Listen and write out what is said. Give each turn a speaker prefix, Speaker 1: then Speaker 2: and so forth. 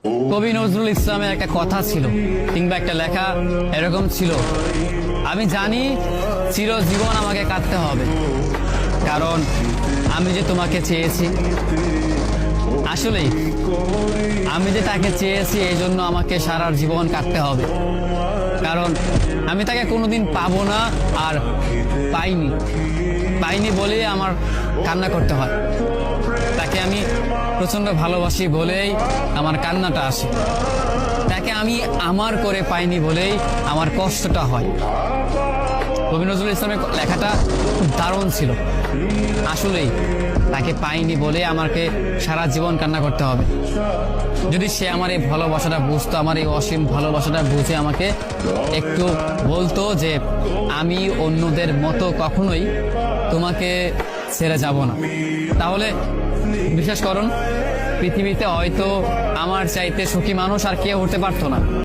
Speaker 1: কবি নজরুল ইসলামের একটা কথা ছিল কিংবা একটা লেখা এরকম ছিল, আমি জানি চিরজীবন আমাকে কাঁদতে হবে, কারণ আমি যে তোমাকে চেয়েছি। আসলেই আমি যে তাকে চেয়েছি এই জন্য আমাকে সারা জীবন কাঁদতে হবে, কারণ আমি তাকে কোনোদিন পাবো না, আর পাইনি বলেই আমার কান্না করতে হয়। তাকে আমি প্রচন্ড ভালোবাসি বলেই আমার কান্নাটা আসে, তাকে আমি আমার করে পাইনি বলেই আমার কষ্টটা হয়। কবি নজরুল ইসলামের লেখাটা খুব দারুণ ছিল। আসলেই তাকে পাইনি বলে আমাকে সারা জীবন কান্না করতে হবে। যদি সে আমার এই ভালোবাসাটা বুঝতো, আমার এই অসীম ভালোবাসাটা বুঝে আমাকে একটু বলতো যে আমি অন্যদের মতো কখনোই তোমাকে ছেড়ে যাব না, তাহলে বিশ্বাস করুন পৃথিবীতে হয়তো আমার চাইতে সুখী মানুষ আর কেউ হতে পারতো না।